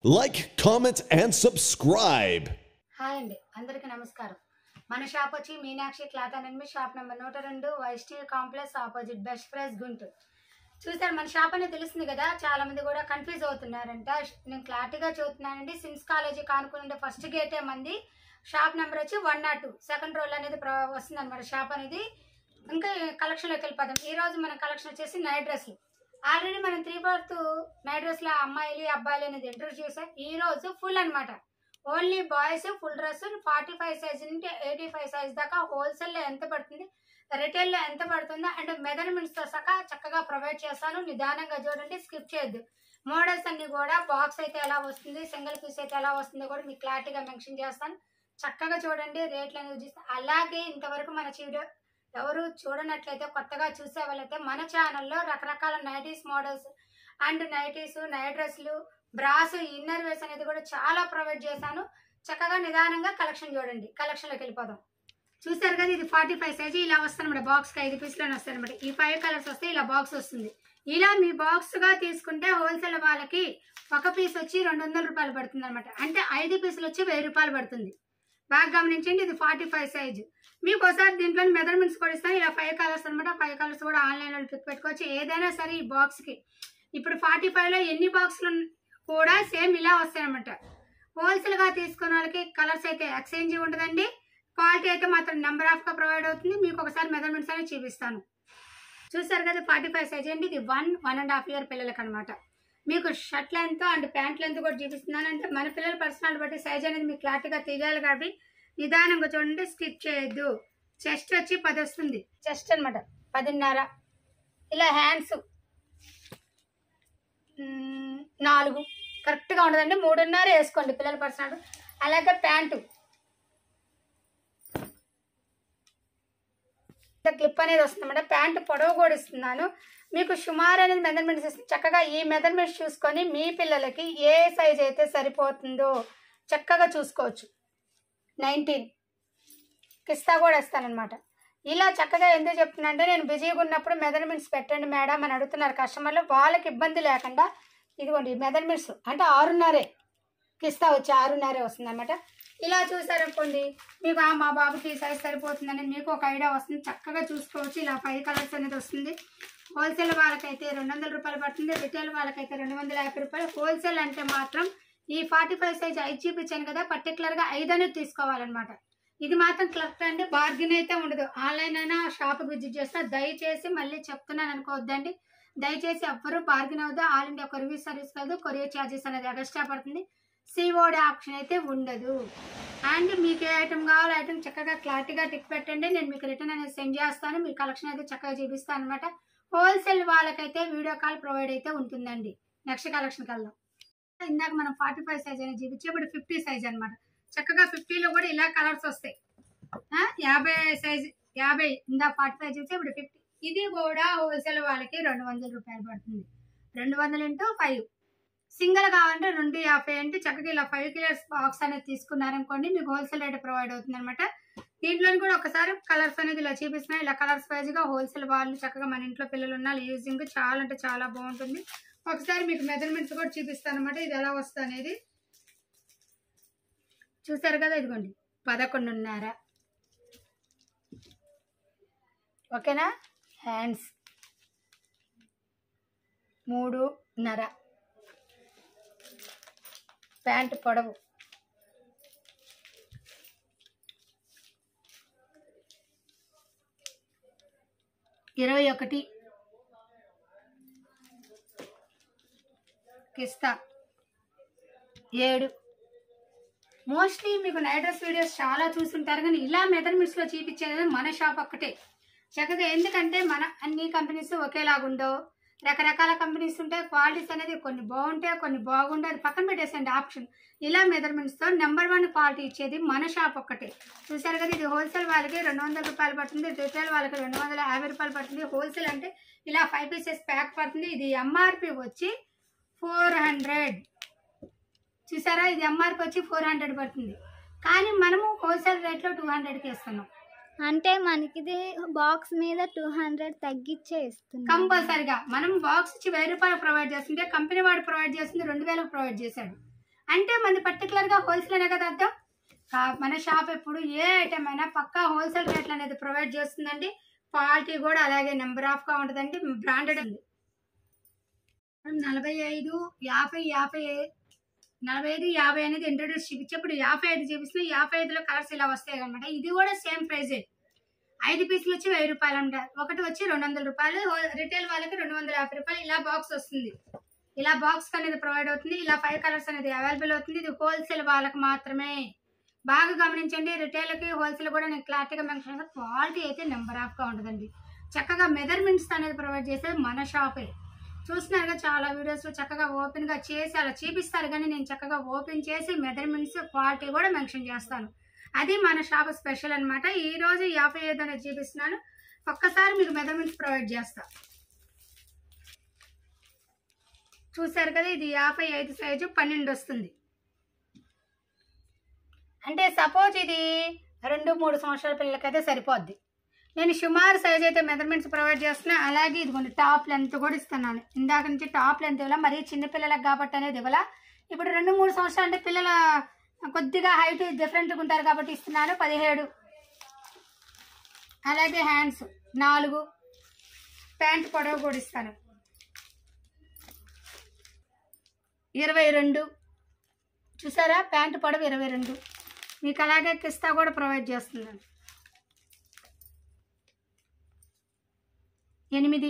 Like, comment and subscribe. Hi అండి, అందరికీ నమస్కారం. మన షాప్ వచ్చి Meenakshi cloth and shop number 102 వైస్టీల్ complex opposite Best Price Guntur. చూసారు, మన షాప్ అనేది తెలుస్తుంది కదా, చాలా మంది కూడా కన్ఫ్యూజ్ అవుతున్నారంట. నేను క్లారిటీగా చెబుతున్నానండి. సిమ్స్ కాలేజీ కానుకుంటే ఫస్ట్ గేటే మంది షాప్ నెంబర్ వచ్చి 102 సెకండ్ రోల్ అనేది వస్తుంది అనమాట షాప్ అనేది. ఇంకా కలెక్షన్లోకి వెళ్ళిపోదాం. ఈ రోజు మన కలెక్షన్ వచ్చేసి నైట్ డ్రెస్లు. ఆల్రెడీ మనం 3/4 నైట్ డ్రెస్ల అమ్మాయిలు అబ్బాయిలు అనేది ఇంట్రొడ్యూస్ చేసాం. ఈ రోజు ఫుల్ అనమాట. Only boys full dress 45 size నుండి 85 సైజ్ దాకా హోల్సేల్లో ఎంత పడుతుంది, రిటైల్లో ఎంత పడుతుందో అండ్ మెజర్మెంట్స్తో సహా చక్కగా ప్రొవైడ్ చేస్తాను. నిదానంగా చూడండి, స్కిప్ చేయొద్దు. మోడల్స్ అన్ని కూడా బాక్స్ అయితే ఎలా వస్తుంది, సింగిల్ పీస్ అయితే ఎలా వస్తుందో కూడా మీకు క్లారిటీగా మెన్షన్ చేస్తాను. చక్కగా చూడండి, రేట్లు అనేది చూస్తాను. అలాగే ఇంతవరకు మన వీడియో ఎవరు చూడనట్లయితే, కొత్తగా చూసే వాళ్ళైతే మన ఛానల్లో రకరకాల nighties models and nighties, night డ్రెస్లు, బ్రాస్, ఇన్నర్ వేర్స్ అనేది కూడా చాలా ప్రొవైడ్ చేశాను. చక్కగా నిదానంగా కలెక్షన్ చూడండి. కలెక్షన్లోకి వెళ్ళిపోదాం. చూసారు కదా, ఇది 45 సైజు ఇలా వస్తుంది అనమాట. బాక్స్కి 5 పీస్లోనే వస్తాయి అనమాట. ఈ 5 కలర్స్ వస్తే ఇలా బాక్స్ వస్తుంది. ఇలా మీ బాక్స్గా తీసుకుంటే హోల్సేల్ వాళ్ళకి ఒక పీస్ వచ్చి 200 రూపాయలు పడుతుంది అనమాట. అంటే 5 పీసులు వచ్చి 1000 రూపాయలు పడుతుంది. బాగా గమనించండి, ఇది 45 సైజు. మీకు ఒకసారి దీంట్లో మెజర్మెంట్స్ కూడా ఇస్తాను. ఇలా 5 కలర్స్ అనమాట. 5 కలర్స్ కూడా ఆన్లైన్లో పిక్ పెట్టుకోవచ్చు. ఏదైనా సరే ఈ బాక్స్కి ఇప్పుడు 45లో ఎన్ని బాక్సులు కూడా సేమ్ ఇలా వస్తాయి అనమాట. హోల్సేల్గా తీసుకున్న వాళ్ళకి కలర్స్ అయితే ఎక్స్చేంజ్ ఉండదండి. క్వాలిటీ అయితే మాత్రం నెంబర్ ఆఫ్గా ప్రొవైడ్ అవుతుంది. మీకు ఒకసారి మెజర్మెంట్స్ అనేది చూపిస్తాను. చూసారు కదా, 45 సైజ్ అండి. ఇది 1.5 ఇయర్ పిల్లలకి అనమాట. మీకు shirt length and pant length కూడా చూపిస్తున్నాను. అంటే మన పిల్లల పర్సనాలిటీ బట్టి సైజ్ అనేది మీకు క్లారిటీగా తెలియాలి కాబట్టి నిదానంగా చూడండి, స్కిప్ చేయొద్దు. చెస్ట్ వచ్చి 10 వస్తుంది. చెస్ట్ అనమాట 10.5. ఇలా హ్యాండ్స్ 4 కరెక్ట్గా ఉండదండి. 3.5 వేసుకోండి పిల్లల పర్సనాలిటీ. అలాగే ప్యాంటు క్లిప్ అనేది వస్తుంది అన్నమాట. ప్యాంటు పొడవు కూడా ఇస్తున్నాను. మీకు సుమారు అనేది మెజర్మెంట్స్ ఇస్తుంది. చక్కగా ఈ మెజర్మెంట్స్ చూసుకొని మీ పిల్లలకి ఏ సైజ్ అయితే సరిపోతుందో చక్కగా చూసుకోవచ్చు. 19 కిస్తా కూడా ఇస్తానమాట. ఇలా చక్కగా ఎందుకు చెప్తున్నా అంటే, నేను బిజీగా ఉన్నప్పుడు మెజర్మెంట్స్ పెట్టండి మేడం అని అడుగుతున్నారు కస్టమర్లు. వాళ్ళకి ఇబ్బంది లేకుండా ఇదిగోండి మెజర్మెంట్స్ అంటే 6.5 కిస్తా వచ్చి 6.5 వస్తుంది అనమాట. ఇలా చూసారనుకోండి, మీకు మా బాబుకి ఈ సైజ్ సరిపోతుందని మీకు ఒక ఐడియా వస్తుంది. చక్కగా చూసుకోవచ్చు. ఇలా 5 కలర్స్ అనేది వస్తుంది. హోల్సేల్ వాళ్ళకైతే 200 రూపాయలు పడుతుంది. రిటైల్ వాళ్ళకైతే 250 రూపాయలు. హోల్సేల్ అంటే మాత్రం ఈ 45 సైజ్ 5 చూపించాను కదా, పర్టికులర్గా 5 అనేది తీసుకోవాలన్నమాట. ఇది మాత్రం కరెక్ట్ అండి. బార్గెన్ అయితే ఉండదు. ఆన్లైన్ అయినా షాప్కి విజిట్ చేస్తా. దయచేసి మళ్ళీ చెప్తున్నాను అనుకోవద్దండి. దయచేసి ఎవ్వరూ బార్గెన్ అవ్వదు. ఆల్ ఇండియా కొరియర్ సర్వీస్ కాదు. కొరియర్ ఛార్జెస్ అనేది ఎక్స్ట్రా పడుతుంది. సిఓడి ఆప్షన్ అయితే ఉండదు. అండ్ మీకు ఏ ఐటమ్ కావాలో ఐటమ్ చక్కగా క్లారిటీగా టిక్ పెట్టండి. నేను మీకు రిటర్న్ అనేది సెండ్ చేస్తాను. మీ కలెక్షన్ అయితే చక్కగా చూపిస్తాను అనమాట. హోల్సేల్ వాళ్ళకైతే వీడియో కాల్ ప్రొవైడ్ అయితే ఉంటుందండి. నెక్స్ట్ కలెక్షన్కి వెళ్దాం. ఇందాక మనం 45 సైజ్ అనేది చూపించి ఇప్పుడు 50 సైజ్ అనమాట. చక్కగా 50లో కూడా ఇలా కలర్స్ వస్తాయి. 50 సైజ్ 50 ఇందా 45 చూసి ఇప్పుడు 50. ఇది కూడా హోల్సేల్ వాళ్ళకి 200 రూపాయలు పడుతుంది. 200 × 5. సింగిల్ కావాలంటే 250 అంటే చక్కగా ఇలా 5 కిలోస్ బాక్స్ అనేది తీసుకున్నారనుకోండి, మీకు హోల్సేల్ రేట్ ప్రొవైడ్ అవుతుంది అనమాట. దీంట్లో కూడా ఒకసారి కలర్స్ అనేది ఇలా చూపిస్తున్నాయి. ఇలా కలర్స్ వైజ్గా హోల్సేల్ వాళ్ళు చక్కగా మన ఇంట్లో పిల్లలు ఉన్న యూజింగ్ చాలా అంటే చాలా బాగుంటుంది. ఒకసారి మీకు మెజర్మెంట్స్ కూడా చూపిస్తాను అనమాట. ఇది ఎలా వస్తుంది అనేది చూసారు కదా. ఇదిగోండి 11.5. ఓకేనా. హ్యాండ్స్ 3.5. ప్యాంట్ పొడవు 21. కిస్తా 7. మోస్ట్లీ మీకు నైట్ డ్రెస్ వీడియోస్ చాలా చూస్తుంటారు, కానీ ఇలా మెజర్మెంట్స్లో చూపించేది మన షాప్ ఒక్కటే చక్కగా. ఎందుకంటే మన అన్ని కంపెనీస్ ఒకేలాగుండవు. రకరకాల కంపెనీస్ ఉంటాయి. క్వాలిటీస్ అనేది కొన్ని బాగుంటాయి, కొన్ని బాగుంటాయి. అది పక్కన పెట్టేసండి ఆప్షన్. ఇలా మెజర్మెంట్స్తో నెంబర్ 1 క్వాలిటీ ఇచ్చేది మన షాప్ ఒక్కటే. చూసారు కదా, ఇది హోల్సేల్ వాళ్ళకి 200 రూపాయలు పడుతుంది. రిటైల్ వాళ్ళకి 250 రూపాయలు పడుతుంది. హోల్సేల్ అంటే ఇలా 5 పీసెస్ ప్యాక్ పడుతుంది. ఇది ఎంఆర్పి వచ్చి 400. చూసారా, ఇది ఎంఆర్పి వచ్చి 400 పడుతుంది. కానీ మనము హోల్సేల్ రేట్లో 200కి ఇస్తున్నాం. అంటే మనకి ఇది బాక్స్ మీద 200 తగ్గించే ఇస్తుంది. కంపల్సరీగా మనం బాక్స్ ఇచ్చి 1000 రూపాయలు ప్రొవైడ్ చేస్తుంటే కంపెనీ వాడు ప్రొవైడ్ చేస్తుంది 2000 ప్రొవైడ్ చేశాడు. అంటే మనది పర్టికులర్గా హోల్సేల్ అనే కదా అర్థం. మన షాప్ ఎప్పుడు ఏ ఐటమ్ అయినా పక్కా హోల్సేల్ రేట్లు అనేది ప్రొవైడ్ చేస్తుందండి. క్వాలిటీ కూడా అలాగే నెంబర్ ఆఫ్గా ఉంటుందండి. బ్రాండెడ్ ఉంది. 45, 50, 50 అనేది ఇంట్రొడ్యూస్ చూపించి ఇప్పుడు 55 చూపిస్తుంది. 55లో కలర్స్ ఇలా వస్తాయి అనమాట. ఇది కూడా సేమ్ ప్రైజే. 5 పీసులు వచ్చి 1000 రూపాయలు అంట. ఒకటి వచ్చి 200 రూపాయలు. రిటైల్ వాళ్ళకి 250 రూపాయలు. ఇలా బాక్స్ వస్తుంది. ఇలా బాక్స్ అనేది ప్రొవైడ్ అవుతుంది. ఇలా 5 కలర్స్ అనేది అవైలబుల్ అవుతుంది. ఇది హోల్సేల్ వాళ్ళకి మాత్రమే. బాగా గమనించండి. రిటైల్కి హోల్సేల్ కూడా నేను క్లారిటీగా మెన్షన్ చేస్తాను. క్వాలిటీ అయితే నెంబర్ ఆఫ్గా ఉంటుందండి. చక్కగా మెజర్మెంట్స్ అనేది ప్రొవైడ్ చేసేది మన షాపే. చూస్తున్నారుగా చాలా వీడియోస్లో చక్కగా ఓపెన్గా చేసి అలా చూపిస్తారు, కానీ నేను చక్కగా ఓపెన్ చేసి మెజర్మెంట్స్ క్వాలిటీ కూడా మెన్షన్ చేస్తాను. అది మన షాప్ స్పెషల్ అనమాట. ఈరోజు 55 అనేది చూపిస్తున్నాను. ఒక్కసారి మీకు మెజర్మెంట్స్ ప్రొవైడ్ చేస్తా. చూసారు కదా, ఇది 55 సైజు 12 వస్తుంది. అంటే సపోజ్ ఇది 2-3 సంవత్సరాల పిల్లలకైతే సరిపోద్ది. నేను సుమారు సైజ్ అయితే మెజర్మెంట్స్ ప్రొవైడ్ చేస్తున్నా. అలాగే ఇదిగోండి టాప్ లెంత్ కూడా ఇస్తున్నాను. ఇందాక నుంచి టాప్ లెంత్ ఇవ్వాల, మరీ చిన్నపిల్లలకు కాబట్టి అనేది ఇవ్వాల. ఇప్పుడు 2-3 సంవత్సరాలు అంటే పిల్లల కొద్దిగా హైట్ డిఫరెంట్గా ఉంటారు కాబట్టి ఇస్తున్నాను. 17. అలాగే హ్యాండ్స్ 4. ప్యాంట్ పొడవు కూడా ఇస్తాను 22. చూసారా, ప్యాంట్ పొడవు 22. మీకు అలాగే కిస్తా కూడా ప్రొవైడ్ చేస్తున్నాను 8.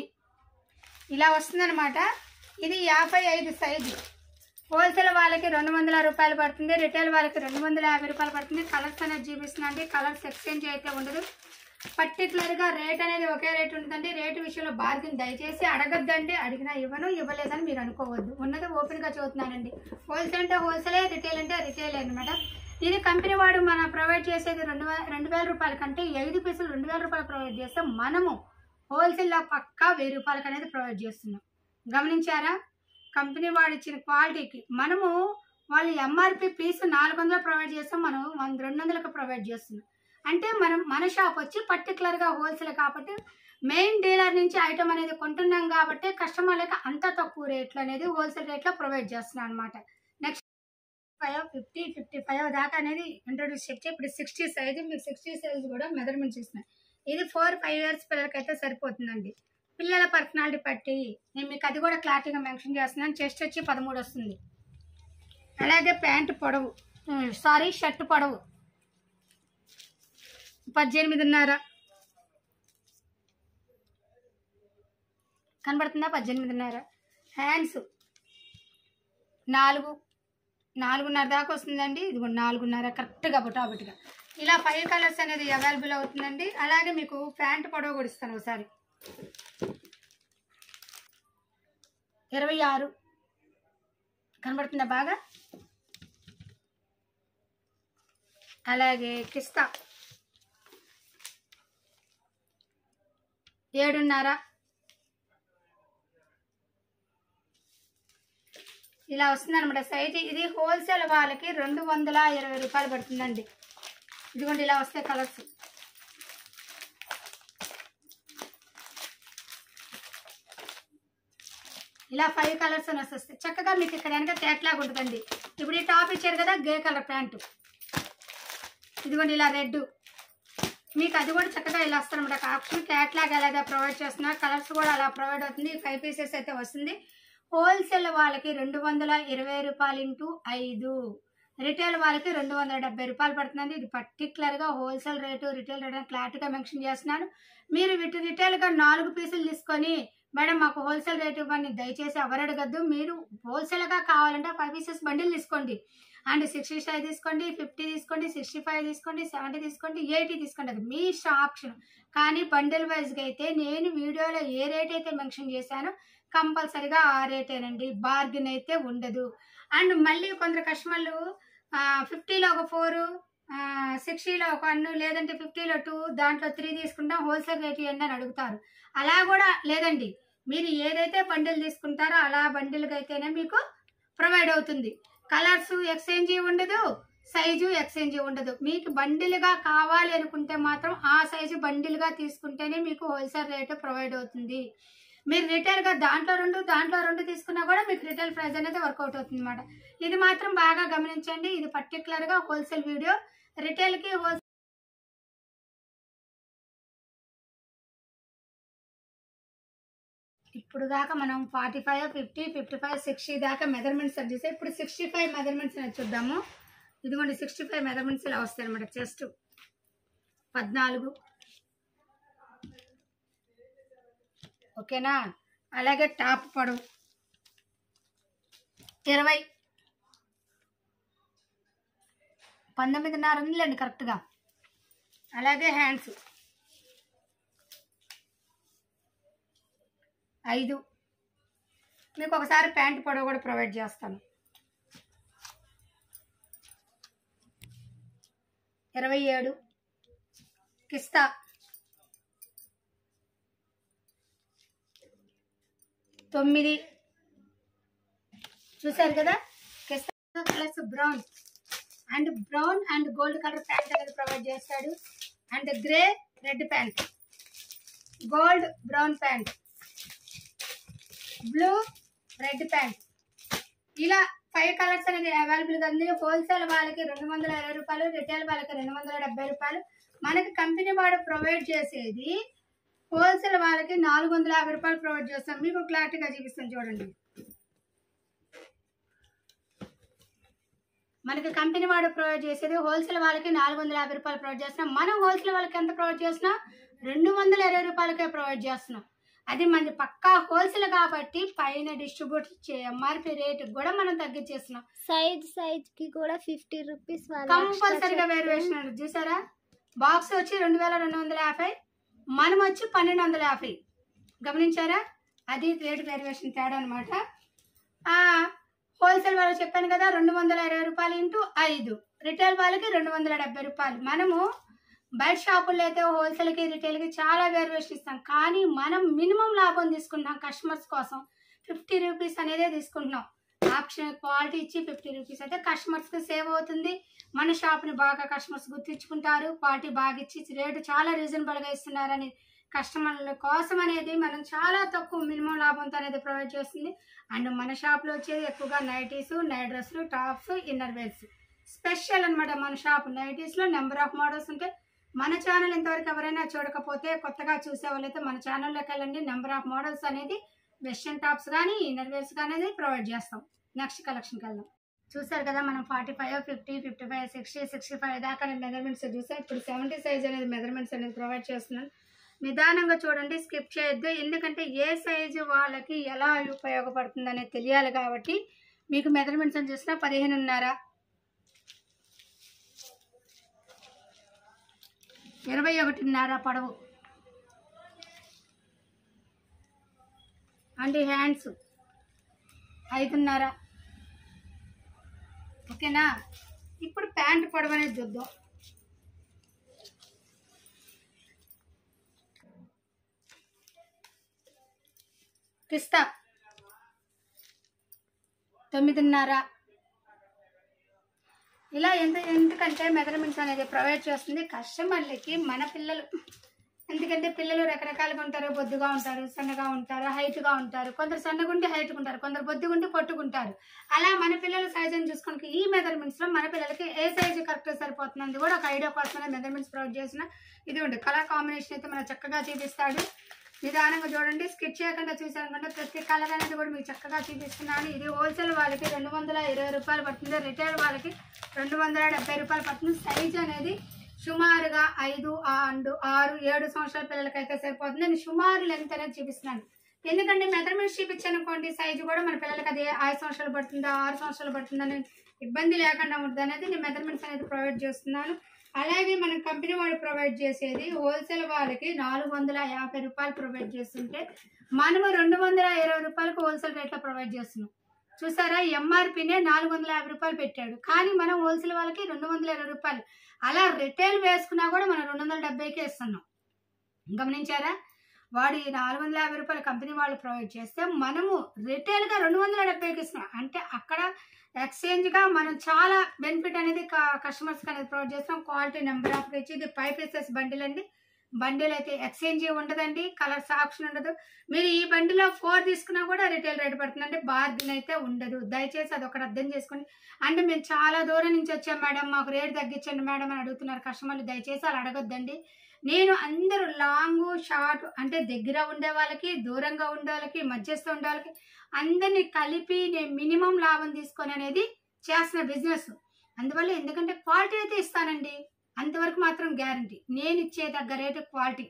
ఇలా వస్తుందన్నమాట. ఇది 55 సైజు. హోల్సేల్ వాళ్ళకి 200 రూపాయలు పడుతుంది. రిటైల్ వాళ్ళకి 250 రూపాయలు పడుతుంది. కలర్స్ అనేది చూపిస్తున్నాండి. కలర్స్ ఎక్స్చేంజ్ అయితే ఉండదు. పర్టికులర్గా రేట్ అనేది ఒకే రేట్ ఉంటుందండి. రేటు విషయంలో బార్గెన్ దయచేసి అడగద్దండి. అడిగినా ఇవ్వలేదని మీరు అనుకోవద్దు. ఉన్నది ఓపెన్గా చదువుతున్నానండి. హోల్సేల్ అంటే హోల్సేలే, రిటైల్ అంటే రిటైల్ అనమాట. ఇది కంపెనీ వాడు మనం ప్రొవైడ్ చేసేది 2000 రూపాయల కంటే 5 పీసులు 2000 రూపాయలు ప్రొవైడ్ చేస్తే మనము హోల్సేల్లో పక్కా 1000 రూపాయలకి అనేది ప్రొవైడ్ చేస్తున్నాం. గమనించారా? కంపెనీ వాడు ఇచ్చిన క్వాలిటీకి మనము వాళ్ళు ఎంఆర్పి పీసు 400 ప్రొవైడ్ చేస్తాం, మనం 200కి ప్రొవైడ్ చేస్తున్నాం. అంటే మన షాప్ వచ్చి పర్టికులర్గా హోల్సేల్ కాబట్టి మెయిన్ డీలర్ నుంచి ఐటమ్ అనేది కొంటున్నాం కాబట్టి కస్టమర్లకు అంత తక్కువ రేట్లు అనేది హోల్సేల్ రేట్లో ప్రొవైడ్ చేస్తున్నాం అనమాట. నెక్స్ట్ 50, 55 దాకా అనేది ఇంట్రొడ్యూస్ చేస్తే ఇప్పుడు 60 సైజు. మీకు 60 సైజు కూడా మెజర్మెంట్స్ ఇస్తున్నాయి. ఇది 4-5 ఇయర్స్ పిల్లలకైతే సరిపోతుందండి. పిల్లల పర్సనాలిటీ బట్టి నేను మీకు అది కూడా క్లారిటీగా మెన్షన్ చేస్తున్నాను. చెస్ట్ వచ్చి 13 వస్తుంది. అలాగే ప్యాంటు పొడవు షర్ట్ పొడవు 18.5 కనబడుతుందా? 18.5. హ్యాండ్స్ 4.5 దాకా వస్తుందండి. ఇదిగో 4.5 కరెక్ట్గా బుటాబుటిగా. ఇలా 5 కలర్స్ అనేది అవైలబుల్ అవుతుందండి. అలాగే మీకు ప్యాంట్ పొడవు కూడా ఇస్తాను ఒకసారి. 26 కనబడుతుందా బాగా? అలాగే కిస్తా 7.5 ఇలా వస్తుంది అనమాట సైజు. ఇది హోల్సేల్ వాళ్ళకి 220 రూపాయలు పడుతుందండి. ఇదిగోండి ఇలా వస్తాయి కలర్స్. ఇలా 5 కలర్స్ అని వస్తాయి. చక్కగా మీకు ఇక్కడ వెనక క్యాట్లాగ్ ఉంటుందండి. ఇప్పుడు ఈ టాప్ ఇచ్చారు కదా, గ్రే కలర్ ప్యాంటు. ఇదిగోండి ఇలా రెడ్. మీకు అది కూడా చక్కగా ఇలా వస్తారనమాట. ఆప్షన్ క్యాట్లాగ్ అలాగే ప్రొవైడ్ చేస్తున్నారు. కలర్స్ కూడా అలా ప్రొవైడ్ అవుతుంది. 5 పీసెస్ అయితే వస్తుంది. హోల్సేల్ వాళ్ళకి 220 రూపాయలు ఇంటూ 5. రిటైల్ వాళ్ళకి 270 రూపాయలు పడుతుందండి. ఇది పర్టికులర్గా హోల్సేల్ రేటు, రిటైల్ రేట్ అని క్లారిటీగా మెన్షన్ చేస్తున్నాను. మీరు రిటైల్గా 4 పీసులు తీసుకొని మేడం మాకు హోల్సేల్ రేట్ ఇవ్వండి దయచేసి ఎవరు అడగద్దు. మీరు హోల్సేల్గా కావాలంటే 5 పీసెస్ బండిల్ తీసుకోండి. అండ్ 65 తీసుకోండి, 50 తీసుకోండి, 65 తీసుకోండి, 70 తీసుకోండి, 80 తీసుకోండి. అది మీ ఆప్షన్. కానీ బండిల్ వైజ్గా అయితే నేను వీడియోలో ఏ రేట్ అయితే మెన్షన్ చేశానో కంపల్సరీగా ఆ రేటేనండి. బార్గెన్ అయితే ఉండదు. అండ్ మళ్ళీ కొందరు కస్టమర్లు 50లో ఒక 4, 60లో ఒక 1, లేదంటే 50లో 2, దాంట్లో 3 తీసుకుంటాం హోల్సేల్ రేట్ ఇవ్వండి అని అడుగుతారు. అలా కూడా లేదండి. మీరు ఏదైతే బండిల్ తీసుకుంటారో అలా బండిల్కి అయితేనే మీకు ప్రొవైడ్ అవుతుంది. కలర్స్ ఎక్స్చేంజ్ ఉండదు, సైజు ఎక్స్చేంజ్ ఉండదు. మీకు బండిల్గా కావాలి అనుకుంటే మాత్రం ఆ సైజు బండిల్గా తీసుకుంటేనే మీకు హోల్సేల్ రేటు ప్రొవైడ్ అవుతుంది. మీరు రిటైల్గా దాంట్లో రెండు తీసుకున్నా కూడా మీకు రిటైల్ ప్రైస్ అనేది వర్కౌట్ అవుతుంది అనమాట. ఇది మాత్రం బాగా గమనించండి. ఇది పర్టికులర్గా హోల్సేల్ వీడియో. రిటైల్కి ఇప్పుడు దాకా మనం 45, 50, 55, 60 దాకా మెజర్మెంట్స్ అని చూసాం. ఇప్పుడు 65 మెజర్మెంట్స్ అనేది చూద్దాము. ఇదిగోండి 65 మెజర్మెంట్స్ ఇలా వస్తాయి అనమాట. చెస్ట్ 14, ఓకేనా. అలాగే టాప్ పొడవు 20, 19.5 ఉందిలేండి కరెక్ట్గా. అలాగే హ్యాండ్స్ 5. మీకు ఒకసారి ప్యాంట్ పొడవు కూడా ప్రొవైడ్ చేస్తాను. 27, కిస్తా 9. చూసారు కదా, కిస్తా plus brown and gold colour pant అనేది ప్రొవైడ్ చేస్తాడు. And grey red pant, gold brown pant, blue red pant, ఇలా 5 కలర్స్ అనేది అవైలబుల్గా ఉంది. హోల్సేల్ వాళ్ళకి 220 రూపాయలు, రిటైల్ వాళ్ళకి 270 రూపాయలు. మనకి కంపెనీ వాడు ప్రొవైడ్ చేసేది హోల్సేల్ వాళ్ళకి 450 రూపాయలు ప్రొవైడ్ చేస్తాం. మీకు క్లారిటీగా చూపిస్తాను చూడండి. మనకి కంపెనీ వాడు ప్రొవైడ్ చేసేది హోల్సేల్ వాళ్ళకి 450 రూపాయలు ప్రొవైడ్ చేస్తున్నాం. మనం హోల్సేల్ వాళ్ళకి ఎంత ప్రొవైడ్ చేస్తున్నాం? 220 రూపాయలకే ప్రొవైడ్ చేస్తున్నాం. అది మనది పక్కా హోల్సేల్ కాబట్టి పైన డిస్ట్రిబ్యూట్ ఎంఆర్పి రేటు కూడా మనం తగ్గించేస్తున్నాం. సైజ్ కి కూడా 50 రూపీస్ కంపల్సరీగా వేరియేషన్. చూసారా, బాక్స్ వచ్చి 2250, మనం వచ్చి 1250. గమనించారా, అది రేటు వేరియేషన్ తేడా అనమాట. హోల్సేల్ వాళ్ళు చెప్పాను కదా 220 రూపాయలు ఇంటూ 5, రిటైల్ వాళ్ళకి 270 రూపాయలు. మనము బయట షాపుల్లో అయితే హోల్సేల్కి రిటైల్కి చాలా వేరియేషన్ ఇస్తాం, కానీ మనం మినిమం లాభం తీసుకుంటున్నాం. కస్టమర్స్ కోసం 50 రూపీస్ అనేది తీసుకుంటున్నాం. ఆప్షన్ క్వాలిటీ ఇచ్చి 50 రూపీస్ అయితే కస్టమర్స్కి సేవ్ అవుతుంది. మన షాప్ని బాగా కస్టమర్స్ గుర్తించుకుంటారు. క్వాలిటీ బాగా ఇచ్చి రేటు చాలా రీజనబుల్గా ఇస్తున్నారని కస్టమర్ల కోసం అనేది మనం చాలా తక్కువ మినిమం లాభంతో అనేది ప్రొవైడ్ చేస్తుంది. అండ్ మన షాప్లో వచ్చేది ఎక్కువగా నైటీస్, నైట్ డ్రెస్సులు, టాప్స్, ఇన్నర్ వేర్స్ స్పెషల్ అనమాట. మన షాప్ నైటీస్లో నెంబర్ ఆఫ్ మోడల్స్ ఉంటాయి. మన ఛానల్ ఇంతవరకు ఎవరైనా చూడకపోతే కొత్తగా చూసే వాళ్ళైతే మన ఛానల్లోకి వెళ్ళండి. నెంబర్ ఆఫ్ మోడల్స్ అనేది వెస్ట్రన్ టాప్స్ కానీ ఇన్నర్ వేర్స్ కానీ అనేది ప్రొవైడ్ చేస్తాం. నెక్స్ట్ కలెక్షన్కి వెళ్దాం. చూసారు కదా, మనం 45, 50, 55, 60, 65 దాకా మెజర్మెంట్స్ చూసాం. ఇప్పుడు 70 సైజ్ అనేది మెజర్మెంట్స్ అనేది ప్రొవైడ్ చేస్తున్నాను. నిదానంగా చూడండి, స్కిప్ చేయొద్దు. ఎందుకంటే ఏ సైజు వాళ్ళకి ఎలా ఉపయోగపడుతుంది అనేది తెలియాలి కాబట్టి మీకు మెజర్మెంట్స్ అని చూసినా 15.5, 21.5 పొడవు అండ్ హ్యాండ్స్ 5.5. ఓకేనా. ఇప్పుడు ప్యాంట్ పొడవు అనేది చూద్దాం. కిస్తా 9.5. ఇలా ఎందుకంటే మెజర్మెంట్స్ అనేది ప్రొవైడ్ చేస్తుంది కస్టమర్లకి. మన పిల్లలు ఎందుకంటే పిల్లలు రకరకాలుగా ఉంటారు. బొద్దుగా ఉంటారు, సన్నగా ఉంటారు, హైట్గా ఉంటారు. కొందరు సన్నగా ఉండి హైట్గా ఉంటారు, కొందరు బొద్దుగా ఉండి పొట్టుకుంటారు. అలా మన పిల్లల సైజుని చూసుకొని ఈ మెజర్మెంట్స్లో మన పిల్లలకి ఏ సైజు కరెక్ట్గా సరిపోతుంది కూడా ఒక ఐడియా కోసమే మెజర్మెంట్స్ ప్రొవైడ్ చేసిన. ఇది ఉంది కలర్ కాంబినేషన్ అయితే మనకు చక్కగా చూపిస్తాడు. నిదానంగా చూడండి, స్కిచ్ చేయకుండా చూసారనుకుంటే ప్రతి కలర్ అనేది కూడా మీకు చక్కగా చూపిస్తున్నాను. ఇది హోల్సేల్ వాళ్ళకి 220 రూపాయలు పడుతుంది, రిటైల్ వాళ్ళకి 270 రూపాయలు పడుతుంది. సైజ్ అనేది సుమారుగా 5 అండ్ 6, 7 సంవత్సరాల పిల్లలకైతే సరిపోతుంది. నేను సుమారు లెంత్ అనేది చూపిస్తున్నాను. ఎందుకంటే మెజర్మెంట్స్ చూపించాను అనుకోండి, సైజు కూడా మన పిల్లలకి అది 5 సంవత్సరాలు పడుతుందా 6 సంవత్సరాలు పడుతుందా అని ఇబ్బంది లేకుండా ఉంటుంది అనేది నేను మెజర్మెంట్స్ అనేది ప్రొవైడ్ చేస్తున్నాను. అలాగే మన కంపెనీ వాళ్ళు ప్రొవైడ్ చేసేది హోల్సేల్ వాళ్ళకి 450 రూపాయలు ప్రొవైడ్ చేస్తుంటే మనము 220 రూపాయలకు హోల్సేల్ రేట్లో ప్రొవైడ్ చేస్తున్నాం. చూసారా, ఎంఆర్పీనే 450 రూపాయలు పెట్టాడు, కానీ మనం హోల్సేల్ వాళ్ళకి 220 రూపాయలు. అలా రిటైల్ వేసుకున్నా కూడా మనం 270కే ఇస్తున్నాం. గమనించారా, వాడు ఈ 450 రూపాయలు కంపెనీ వాళ్ళు ప్రొవైడ్ చేస్తే మనము రిటైల్గా 270కి ఇస్తున్నాం. అంటే అక్కడ ఎక్స్చేంజ్గా మనం చాలా బెనిఫిట్ అనేది కస్టమర్స్కి అనేది ప్రొవైడ్ చేస్తాం. క్వాలిటీ నెంబర్ ఆఫ్ ఇచ్చి ఇది 5 పీసెస్ బండిల్ అండి. బండిల్ అయితే ఎక్స్చేంజ్ ఉండదండి, కలర్స్ ఆప్షన్ ఉండదు. మీరు ఈ బండిలో 4 తీసుకున్నా కూడా రిటైల్ రేట్ పడుతుందండి, బార్గెన్ అయితే ఉండదు. దయచేసి అది ఒకటి అర్థం చేసుకోండి. అంటే మేము చాలా దూరం నుంచి వచ్చాం మేడం, మాకు రేట్ తగ్గించండి మేడం అని అడుగుతున్నారు కస్టమర్లు. దయచేసి అలా అడగొద్దండి. నేను అందరూ లాంగ్ షార్ట్ అంటే దగ్గర ఉండే వాళ్ళకి, దూరంగా ఉండే వాళ్ళకి, మధ్యస్థ ఉండే వాళ్ళకి అందరినీ కలిపి నేను మినిమం లాభం తీసుకొని అనేది చేస్తున్న బిజినెస్. అందువల్ల ఎందుకంటే క్వాలిటీ అయితే ఇస్తానండి, అంతవరకు మాత్రం గ్యారంటీ. నేను ఇచ్చే దగ్గర రేటు క్వాలిటీ.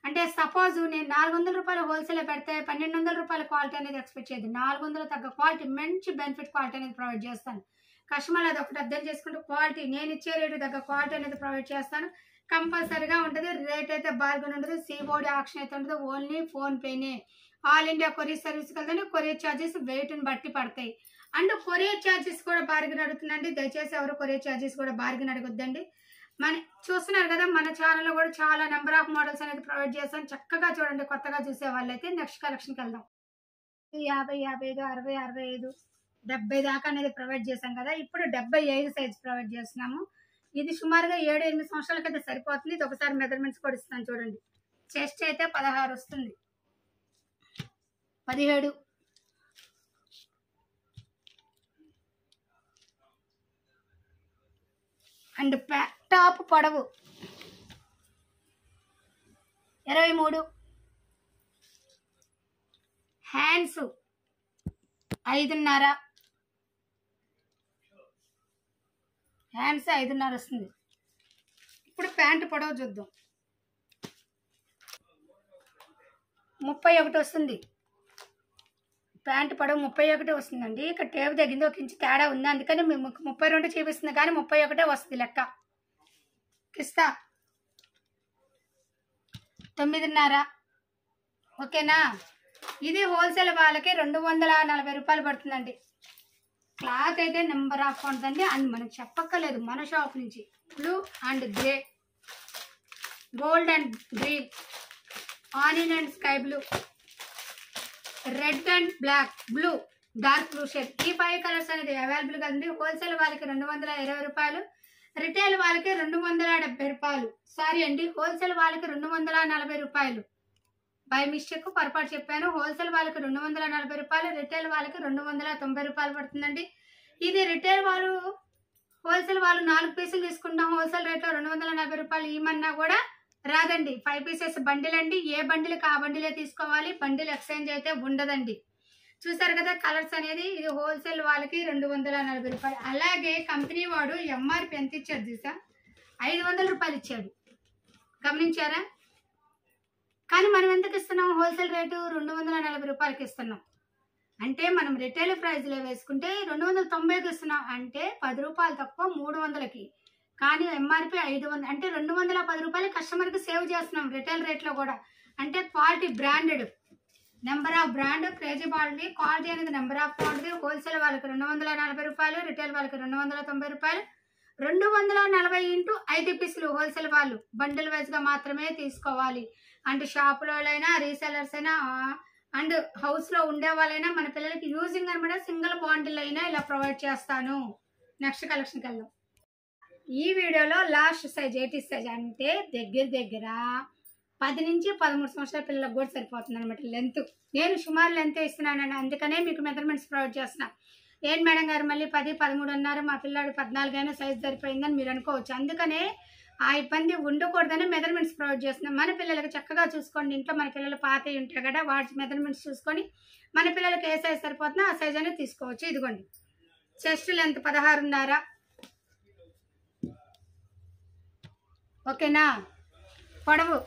అంటే సపోజ్ నేను 400 రూపాయలు హోల్సేల్ పెడితే 1200 రూపాయల క్వాలిటీ అనేది ఎక్స్పెక్ట్ చేయదు. 400 తగ్గ క్వాలిటీ, మంచి బెనిఫిట్ క్వాలిటీ అనేది ప్రొవైడ్ చేస్తాను. కస్టమర్ అది ఒకటి అర్థం చేసుకుంటూ క్వాలిటీ, నేను ఇచ్చే రేటు తగ్గ క్వాలిటీ అనేది ప్రొవైడ్ చేస్తాను. కంపల్సరీగా ఉంటుంది. రేట్ అయితే బార్గెన్ ఉండదు, సిఓడి ఆప్షన్ అయితే ఉండదు, ఓన్లీ ఫోన్పేనే. ఆల్ ఇండియా కొరియర్ సర్వీస్ కదండి, కొరియర్ ఛార్జెస్ వెయిట్ని బట్టి పడతాయి. అండ్ కొరియర్ ఛార్జెస్ కూడా బార్గెన్ అడుగుతుందండి. దయచేసి ఎవరు కొరియర్ ఛార్జెస్ కూడా బార్గెన్ అడగొద్దండి. మన చూస్తున్నారు కదా, మన ఛానల్లో కూడా చాలా నెంబర్ ఆఫ్ మోడల్స్ అనేది ప్రొవైడ్ చేస్తాను. చక్కగా చూడండి. కొత్తగా చూసే వాళ్ళైతే నెక్స్ట్ కలెక్షన్కి వెళ్దాం. 50, 55, 60, 65, 70 దాకా అనేది ప్రొవైడ్ చేశాం కదా. ఇప్పుడు 75 సైజ్ ప్రొవైడ్ చేస్తున్నాము. ఇది సుమారుగా 7-8 సంవత్సరాలకైతే సరిపోతుంది. ఇది ఒకసారి మెజర్మెంట్స్ కూడా ఇస్తాను చూడండి. చెస్ట్ అయితే 16 వస్తుంది, 17, అండ్ టాప్ పొడవు 23, హ్యాండ్స్ 5.5, హ్యాండ్స్ 5.5 వస్తుంది. ఇప్పుడు ప్యాంటు పొడవు చూద్దాం. 31 వస్తుంది. ప్యాంటు పొడవు 31 వస్తుందండి. ఇక్కడ టేప్ తగ్గింది, 1 ఇంచు తేడా ఉంది, అందుకని మేము 32 చూపిస్తుంది, కానీ 31 వస్తుంది లెక్క. కిస్తా 9.5. ఓకేనా. ఇది హోల్సేల్ వాళ్ళకి 240 రూపాయలు పడుతుందండి. క్లాత్ అయితే నెంబర్ ఆఫ్ ఉంటుందండి, అండ్ మనకు చెప్పక్కర్లేదు. మన షాప్ నుంచి blue and grey, gold and green, onion and sky blue, red and black, blue, dark blue shade, ఈ 5 కలర్స్ అనేది అవైలబుల్గా ఉంది. హోల్సేల్ వాళ్ళకి 220 రూపాయలు, రిటైల్ వాళ్ళకి 270 రూపాయలు. సారీ అండి, హోల్సేల్ వాళ్ళకి 240 రూపాయలు. బై మిస్టేక్ పొరపాటు చెప్పాను. హోల్సేల్ వాళ్ళకి 240 రూపాయలు, రిటైల్ వాళ్ళకి 290 రూపాయలు పడుతుందండి. ఇది రిటైల్ వాళ్ళు, హోల్సేల్ వాళ్ళు 4 పీసులు తీసుకుంటాం, హోల్సేల్ రేట్లో 240 రూపాయలు ఇవ్వమన్నా కూడా రాదండి. 5 పీసెస్ బండిల్ అండి, ఏ బండిల్కి ఆ బండిలే తీసుకోవాలి, బండిల్ ఎక్స్చేంజ్ అయితే ఉండదండి. చూసారు కదా కలర్స్ అనేది. ఇది హోల్సేల్ వాళ్ళకి 240 రూపాయలు. అలాగే కంపెనీ వాడు ఎంఆర్పి ఎంత ఇచ్చాడు చూసా, 500 రూపాయలు ఇచ్చాడు, గమనించారా. కానీ మనం ఎంతకి ఇస్తున్నాం, హోల్సేల్ రేటు 240 రూపాయలకి ఇస్తున్నాం. అంటే మనం రిటైల్ ప్రైస్లో వేసుకుంటే 290కి ఇస్తున్నాం, అంటే 10 రూపాయలు తక్కువ 300కి. కానీ ఎంఆర్పి 500, అంటే 210 రూపాయలు కస్టమర్కి సేవ్ చేస్తున్నాం రిటైల్ రేట్లో కూడా. అంటే quality branded, number of brand, crazy quality, quality అనేది నెంబర్ ఆఫ్ క్వాలిటీ. హోల్సేల్ వాళ్ళకి 240 రూపాయలు, రిటైల్ వాళ్ళకి 290 రూపాయలు. 240 ఇంటూ 5 పీసులు హోల్సేల్ వాళ్ళు బండిల్ వైజ్గా మాత్రమే తీసుకోవాలి. అంటే షాపులోనైనా, రీసెలర్స్ అయినా, అండ్ హౌస్లో ఉండే వాళ్ళైనా, మన పిల్లలకి యూజింగ్ అనమాట సింగిల్ బాండిల్ అయినా ఇలా ప్రొవైడ్ చేస్తాను. నెక్స్ట్ కలెక్షన్కి వెళ్దాం. ఈ వీడియోలో లాస్ట్ సైజ్ 80 సైజ్, అంటే దగ్గర 10 నుంచి 13 సంవత్సరాల పిల్లలకు కూడా సరిపోతుంది అనమాట లెంత్. నేను సుమారు లెంత్ ఇస్తున్నాను, అందుకనే మీకు మెజర్మెంట్స్ ప్రొవైడ్ చేస్తున్నా. ఏంటి మేడం గారు మళ్ళీ 10, 13 అన్నారు, మా పిల్లాడు 14 అయినా సైజ్ సరిపోయిందని మీరు అనుకోవచ్చు. అందుకనే ఆ ఇబ్బంది ఉండకూడదని మెజర్మెంట్స్ ప్రొవైడ్ చేస్తున్నాం. మన పిల్లలకి చక్కగా చూసుకోండి. ఇంట్లో మన పిల్లలు పాతవి ఉంటాయి కదా, వాటి మెజర్మెంట్స్ చూసుకొని మన పిల్లలకి ఏ సైజ్ సరిపోతుందో ఆ సైజ్ అనేది తీసుకోవచ్చు. ఇదిగోండి, చెస్ట్ లెంత్ 16.5, ఓకేనా. పొడవు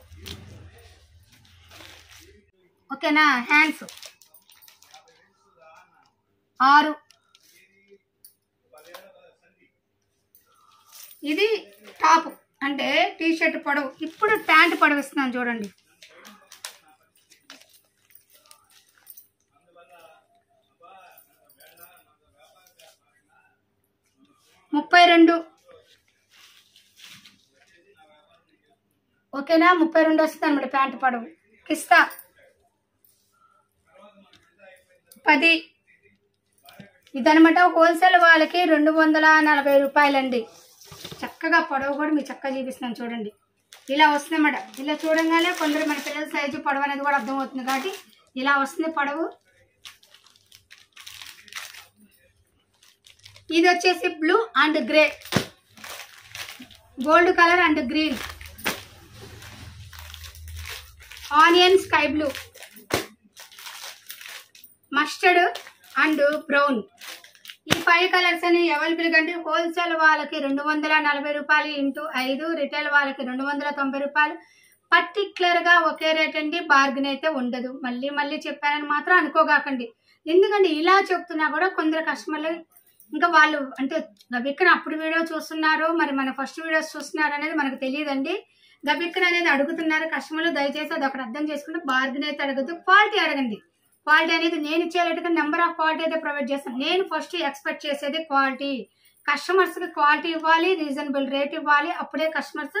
ఓకేనా. హ్యాండ్స్ 6. ఇది టాప్, అంటే టీ షర్ట్ పొడవు. ఇప్పుడు ప్యాంట్ పొడవు ఇస్తున్నాను చూడండి. 32, ఓకేనా. 32 వస్తుంది అనమాట ప్యాంట్ పొడవు. కిస్తా 10. ఇదనమాట హోల్సేల్ వాళ్ళకి 240 రూపాయలండి. చక్కగా పొడవు కూడా మీకు చక్కగా చూపిస్తున్నాను చూడండి. ఇలా వస్తుంది అన్నమాట. ఇలా చూడంగానే కొందరు మన పిల్లల సైజు పొడవు అనేది కూడా అర్థమవుతుంది కాబట్టి ఇలా వస్తుంది పొడవు. ఇది వచ్చేసి blue and grey, gold colour and green, onion sky blue, mustard and brown. ఈ 5 కలర్స్ అని అవైలబుల్గా అంటే హోల్సేల్ వాళ్ళకి 240 రూపాయలు ఇంటూ 5, రిటైల్ వాళ్ళకి 290 రూపాయలు. పర్టిక్యులర్గా ఒకే రేట్ అండి, బార్గెన్ అయితే ఉండదు. మళ్ళీ మళ్ళీ చెప్పానని మాత్రం అనుకోగాకండి. ఎందుకంటే ఇలా చెప్తున్నా కూడా కొందరు కస్టమర్లు ఇంకా వాళ్ళు అంటే గబిక్కన అప్పుడు వీడియో చూస్తున్నారు, మరి మన ఫస్ట్ వీడియోస్ చూస్తున్నారు అనేది మనకు తెలియదండి. గబిక్కన అనేది అడుగుతున్నారు కస్టమర్లు. దయచేసి అది ఒకటి అర్థం చేసుకుంటే బార్గెన్ అయితే అడగద్దు, క్వాలిటీ అడగండి. క్వాలిటీ అనేది నేను ఇచ్చేటట్టుగా నెంబర్ ఆఫ్ క్వాలిటీ అయితే ప్రొవైడ్ చేస్తాను. నేను ఫస్ట్ ఎక్స్పెక్ట్ చేసేది క్వాలిటీ. కస్టమర్స్కి క్వాలిటీ ఇవ్వాలి, రీజనబుల్ రేట్ ఇవ్వాలి, అప్పుడే కస్టమర్స్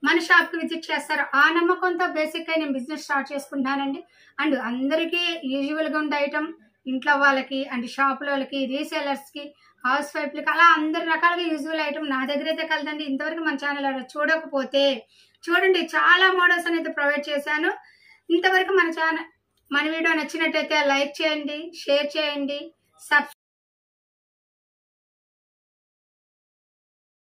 మన షాప్కి విజిట్ చేస్తారు. ఆ నమ్మకంతో బేసిక్గా నేను బిజినెస్ స్టార్ట్ చేసుకుంటానండి. అండ్ అందరికీ యూజువల్గా ఉండే ఐటమ్ ఇంట్లో వాళ్ళకి అండ్ షాపుల వాళ్ళకి, రీసేలర్స్కి, హౌస్ వైఫ్లకి, అలా అందరి రకాలుగా యూజువల్ ఐటమ్ నా దగ్గర అయితే కలదండి. ఇంతవరకు మన ఛానల్ చూడకపోతే చూడండి, చాలా మోడల్స్ అనేది ప్రొవైడ్ చేశాను. ఇంతవరకు మన వీడియో నచ్చినట్టయితే లైక్ చేయండి, షేర్ చేయండి.